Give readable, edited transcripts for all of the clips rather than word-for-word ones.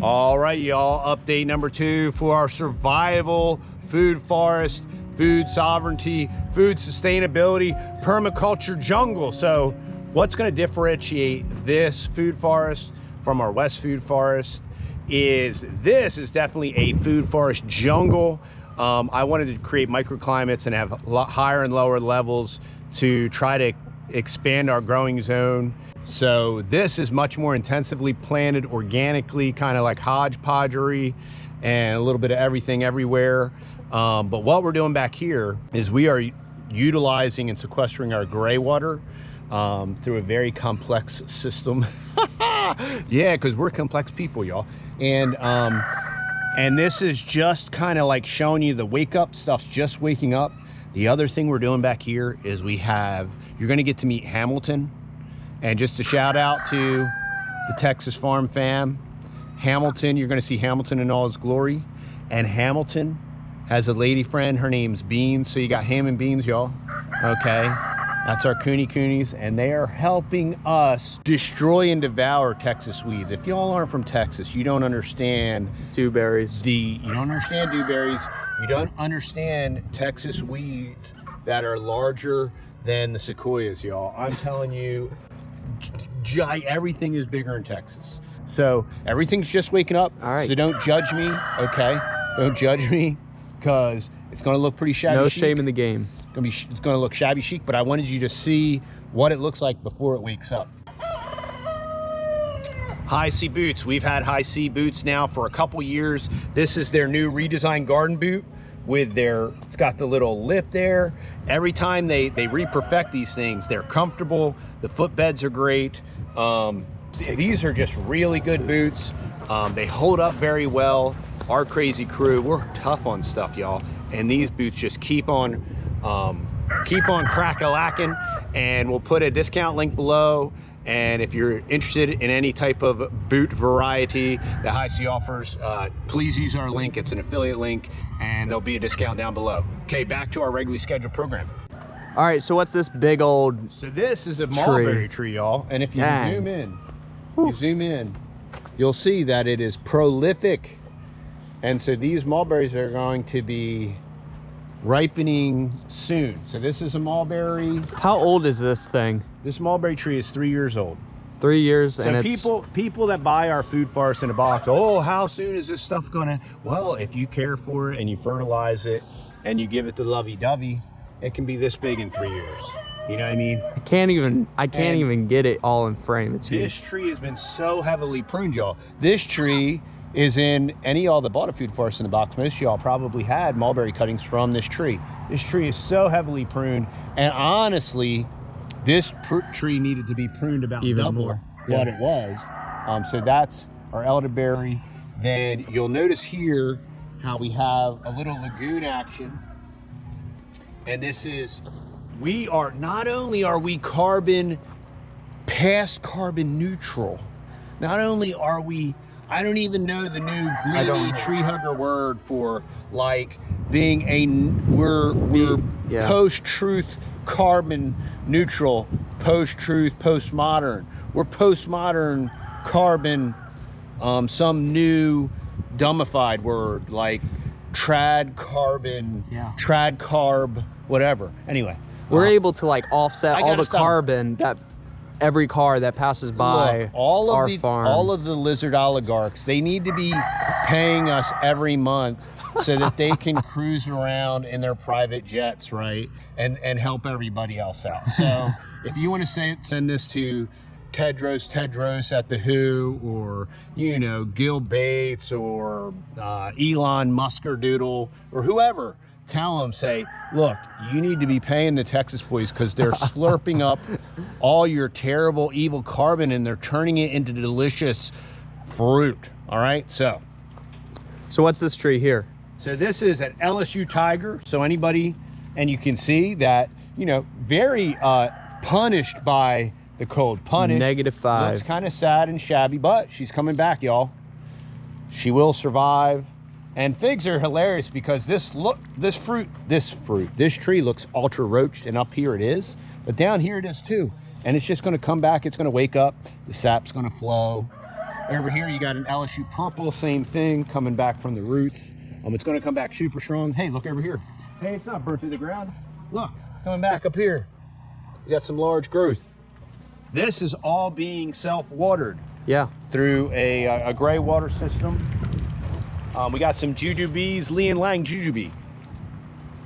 All right, y'all, update number 2 for our survival, food forest, food sovereignty, food sustainability, permaculture jungle. So what's gonna differentiate this food forest from our West food forest is this is definitely a food forest jungle. I wanted to create microclimates and have higher and lower levels to try to expand our growing zone. So this is much more intensively planted organically, kind of like hodgepodgery and a little bit of everything everywhere. But what we're doing back here is we are utilizing and sequestering our gray water through a very complex system. Yeah, because we're complex people, y'all. And this is just kind of like showing you the wake up stuff's just waking up. The other thing we're doing back here is you're gonna get to meet Hamilton. And just a shout out to the Texas farm fam. Hamilton, you're gonna see Hamilton in all his glory. And Hamilton has a lady friend, her name's Beans. So you got ham and beans, y'all, okay? That's our coonies, and they are helping us destroy and devour Texas weeds. If y'all aren't from Texas, you don't understand dewberries. You don't understand dewberries. You don't understand Texas weeds that are larger than the sequoias, y'all. I'm telling you, everything is bigger in Texas. So everything's just waking up. All right. So don't judge me, okay? Don't judge me, because it's gonna look pretty shabby chic. No shame in the game. It's gonna look shabby chic, but I wanted you to see what it looks like before it wakes up. High C boots. We've had High C boots now for a couple years. This is their new redesigned garden boot with it's got the little lip there. Every time they re-perfect these things, they're comfortable. The footbeds are great. These are just really good boots. They hold up very well. Our crazy crew, we're tough on stuff, y'all. And these boots just keep on crack-a-lacking, and we'll put a discount link below. And if you're interested in any type of boot variety that High C offers, please use our link. It's an affiliate link, and there'll be a discount down below. Okay, back to our regularly scheduled program. All right, so what's this big old So this is a mulberry tree, y'all. And if you zoom in, you'll see that it is prolific. And so these mulberries are going to be ripening soon. So this is a mulberry. How old is this thing? This mulberry tree is 3 years old. 3 years, So and people that buy our food forest in a box, oh, how soon is this stuff gonna? Well, if you care for it and you fertilize it and you give it the lovey-dovey, it can be this big in 3 years. You know what I mean? I can't even get it all in frame. It's This huge. tree has been so heavily pruned, y'all. This tree is in any of y'all that bought a food forest in the box. Most of y'all probably had mulberry cuttings from this tree. This tree is so heavily pruned, and honestly, this tree needed to be pruned about Even double more. what it was. So that's our elderberry. Then you'll notice here how we have a little lagoon action, and this is, not only are we past carbon neutral, not only are we, I don't even know the new greeny tree hugger word for like being we're post-truth carbon neutral, post-truth, postmodern. We're postmodern carbon, some new dumbified word like trad carbon, trad carb, whatever. Anyway, We're able to like offset all the stop. carbon that every car that passes by our farm. All of the lizard oligarchs, they need to be paying us every month so that they can cruise around in their private jets, right? And help everybody else out. So if you want to send this to Tedros at the WHO, or, you know, Gil Bates, or Elon Muskerdoodle, or whoever, tell them, say, look, you need to be paying the Texas boys because they're slurping up all your terrible, evil carbon and they're turning it into delicious fruit. All right, so what's this tree here? So this is an LSU tiger. So anybody, and you can see that, you know, very punished by the cold. Punished. -5. Looks kind of sad and shabby, but she's coming back, y'all. She will survive. And figs are hilarious because this tree looks ultra roached, and up here it is, but down here it is too. And it's just going to come back. It's going to wake up. The sap's going to flow, Over here, you got an LSU purple, same thing, coming back from the roots. It's gonna come back super strong. Hey, look over here. Hey, it's not burnt through the ground. Look, it's coming back up here. We got some large growth. This is all being self-watered. Yeah. Through a gray water system. We got some jujubes, Lee and Lang jujube.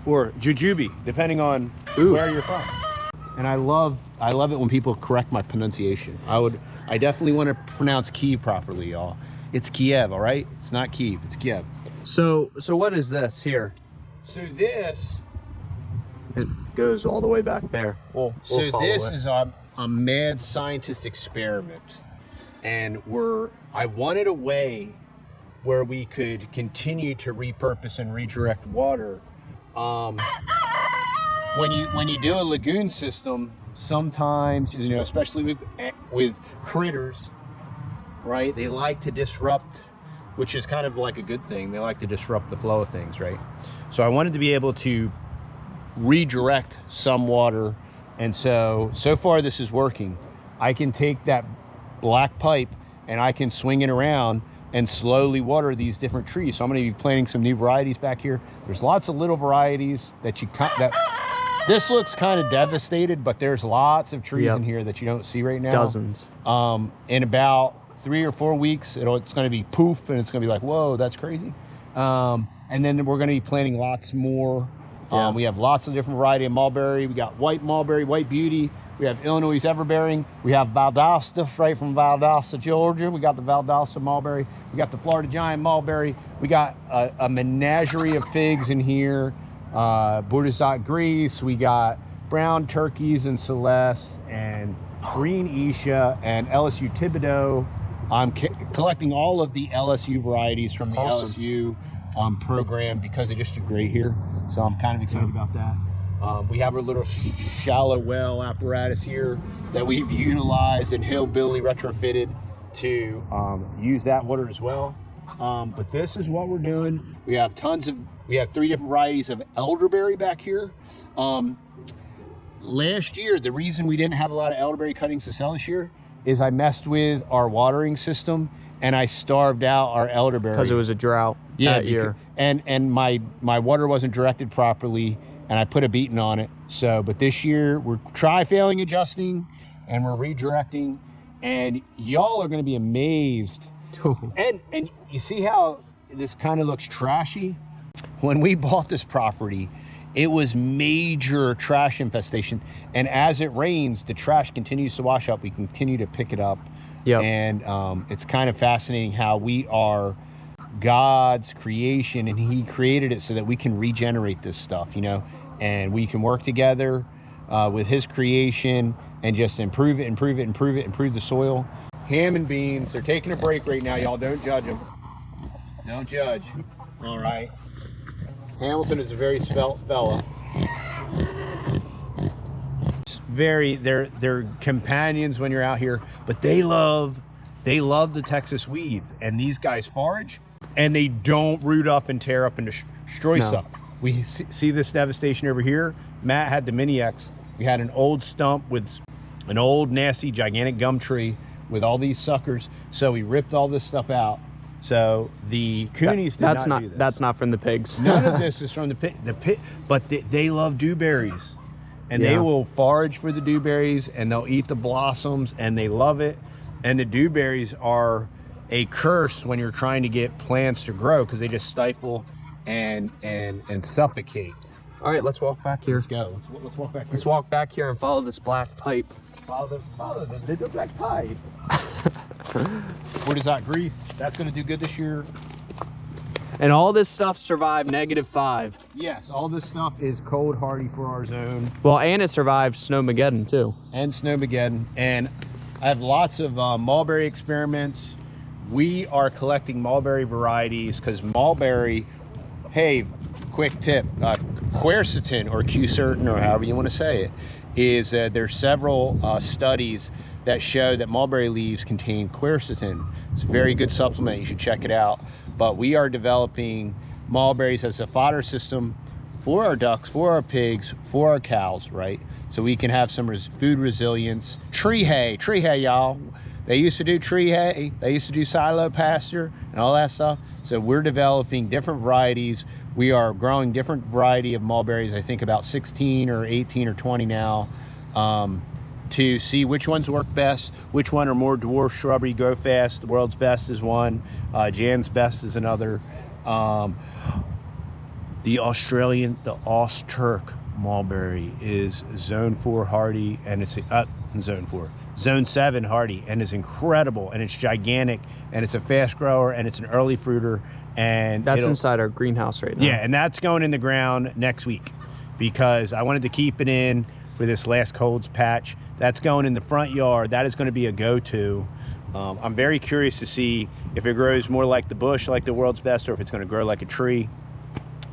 Or jujube, depending on where you're from. And I love it when people correct my pronunciation. I definitely want to pronounce Kiev properly, y'all. It's Kiev, all right? It's not Kiev, it's Kiev. So what is this here? So this, it goes all the way back there. We'll so this it. is a mad scientist experiment. And I wanted a way where we could continue to repurpose and redirect water. When you do a lagoon system, sometimes, you know, especially with critters, right? They like to disrupt, which is kind of like a good thing. They like to disrupt the flow of things, right? So I wanted to be able to redirect some water, and so far this is working. I can take that black pipe and I can swing it around and slowly water these different trees. So I'm going to be planting some new varieties back here. There's lots of little varieties that this looks kind of devastated, but there's lots of trees in here that you don't see right now. Dozens. In about 3 or 4 weeks, it's going to be poof, and it's going to be like, whoa, that's crazy. And then we're going to be planting lots more. We have lots of different variety of mulberry. We got white mulberry, white beauty. We have Illinois everbearing. We have Valdosta, straight from Valdosta, Georgia. We got the Valdosta mulberry. We got the Florida giant mulberry. We got a menagerie of figs in here. Odysee Greece. We got brown turkeys and Celeste and green Isha and LSU Thibodeau. I'm collecting all of the LSU varieties from the LSU program because they just do great here. So I'm kind of excited about that. We have our little shallow well apparatus here that we've utilized and hillbilly retrofitted to use that water as well. But this is what we're doing. We have 3 different varieties of elderberry back here. Last year, the reason we didn't have a lot of elderberry cuttings to sell this year is I messed with our watering system and I starved out our elderberry. Because it was a drought that year. And my water wasn't directed properly, and I put a beating on it. So, but this year we're failing adjusting and we're redirecting, and y'all are going to be amazed. and you see how this kind of looks trashy? When we bought this property, it was major trash infestation, and as it rains, the trash continues to wash up. We continue to pick it up. And it's kind of fascinating how we are God's creation, and he created it so that we can regenerate this stuff, you know, and we can work together with his creation and just improve the soil. Ham and beans, they're taking a break right now, y'all. Don't judge them. Don't judge. All right. Hamilton is a very svelte fella. They're companions when you're out here, but they love the Texas weeds, and these guys forage and they don't root up and tear up and destroy stuff. We see this devastation over here. Matt had the Mini X. We had an old stump with an old nasty gigantic gum tree with all these suckers, so we ripped all this stuff out. So the coonies did not do this. That's not from the pigs. None of this is from the pit, but they love dewberries. And they will forage for the dewberries, and they'll eat the blossoms, and they love it. And the dewberries are a curse when you're trying to get plants to grow, because they just stifle and suffocate. All right, let's walk back here. Let's go. Let's walk back here. Let's walk back here and follow this black pipe. Follow the little black pipe. What is that, grease? That's going to do good this year. And all this stuff survived -5. Yes, all this stuff is cold hardy for our zone. Well, and it survived Snowmageddon too. And Snowmageddon. And I have lots of mulberry experiments. We are collecting mulberry varieties because mulberry, hey, quick tip, quercetin or quercetin, or however you want to say it, is there's several studies that show that mulberry leaves contain quercetin. It's a very good supplement. You should check it out. But we are developing mulberries as a fodder system for our ducks, for our pigs, for our cows, right? So we can have some food resilience. Tree hay, y'all. They used to do tree hay, they used to do silo pasture and all that stuff. So we're developing different varieties. We are growing different variety of mulberries, I think about 16 or 18 or 20 now, to see which ones work best, which one are more dwarf shrubbery, grow fast. The world's best is one, Jan's best is another. The Australian mulberry is zone 4 hardy, and it's zone 7 hardy, and is incredible, and it's gigantic, and it's a fast grower, and it's an early fruiter, and that's inside our greenhouse right now. Yeah, and that's going in the ground next week because I wanted to keep it in for this last colds patch. That's going in the front yard. That is going to be a go-to. I'm very curious to see if it grows more like the bush, like the world's best, or if it's going to grow like a tree.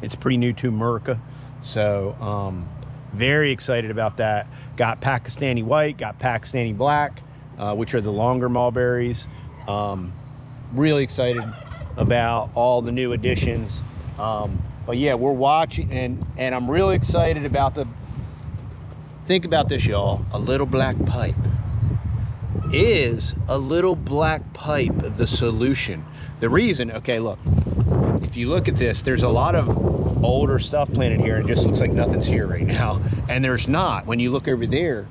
It's pretty new to America, so very excited about that. Got Pakistani white, got Pakistani black, which are the longer mulberries. Really excited about all the new additions. But yeah, we're watching, and I'm really excited about think about this, y'all. A little black pipe. Is a little black pipe the solution? The reason, okay, look, if you look at this, there's a lot of older stuff planted here, and it just looks like nothing's here right now. And there's not. When you look over there,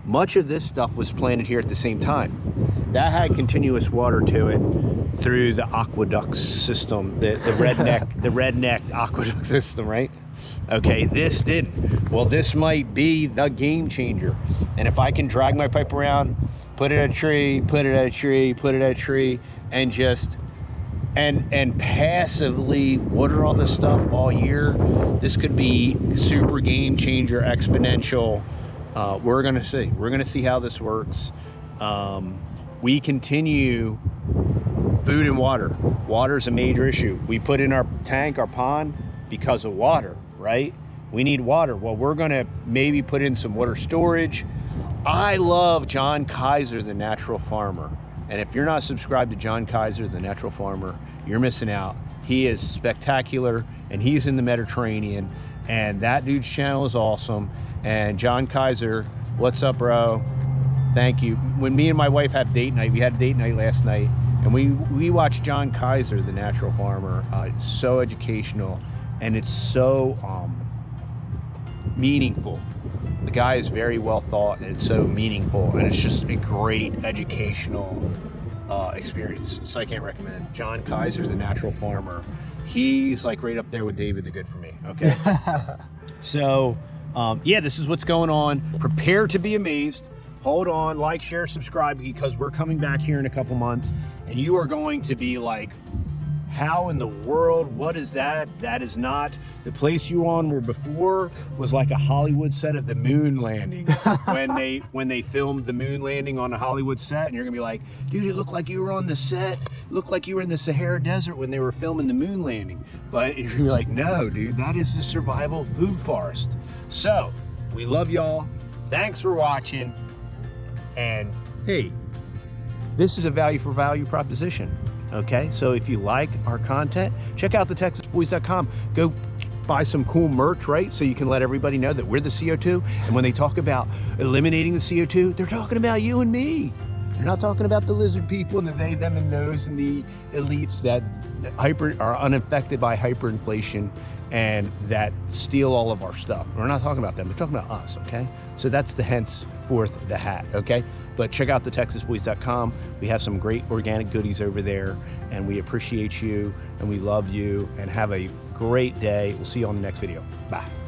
much of this stuff was planted here at the same time. That had continuous water to it through the aqueduct system, the redneck aqueduct system, right? Okay, this didn't. Well, this might be the game changer. And if I can drag my pipe around, put it at a tree, put it at a tree, put it at a tree, and just and passively water all this stuff all year, this could be super game changer, exponential. We're gonna see how this works. We continue food and water. Water's a major issue. We put in our tank, our pond, because of water, right? We need water. Well, we're gonna maybe put in some water storage. I love John Kaiser, the Natural Farmer. And if you're not subscribed to John Kaiser, the Natural Farmer, you're missing out. He is spectacular, and he's in the Mediterranean, and that dude's channel is awesome. And John Kaiser, what's up, bro? Thank you. When me and my wife have date night, we had a date night last night, and we watched John Kaiser, the Natural Farmer. It's so educational, and it's so meaningful. The guy is very well thought, and it's so meaningful, and it's just a great educational experience. So I can't recommend John Kaiser, the Natural Farmer. He's like right up there with David the Good for Me, okay? So yeah, this is what's going on. Prepare to be amazed. Hold on, like, share, subscribe, because we're coming back here in a couple months, and you are going to be like, how in the world, what is that? That is not the place you were before. Was like a Hollywood set of the moon landing. when they filmed the moon landing on a Hollywood set, and you're gonna be like, dude, it looked like you were on the set. It looked like you were in the Sahara Desert when they were filming the moon landing. But you're like, no, dude, that is the survival food forest. So we love y'all. Thanks for watching. And hey, this is a value for value proposition. Okay, so if you like our content, check out TheTexasBoys.com. Go buy some cool merch, right? So you can let everybody know that we're the CO2. And when they talk about eliminating the CO2, they're talking about you and me. They're not talking about the lizard people and the they, them, and those, and the elites that are unaffected by hyperinflation and that steal all of our stuff. We're not talking about them. We're talking about us, okay? So that's the henceforth the hat, okay? But check out TheTexasBoys.com. We have some great organic goodies over there, and we appreciate you, and we love you, and have a great day. We'll see you on the next video. Bye.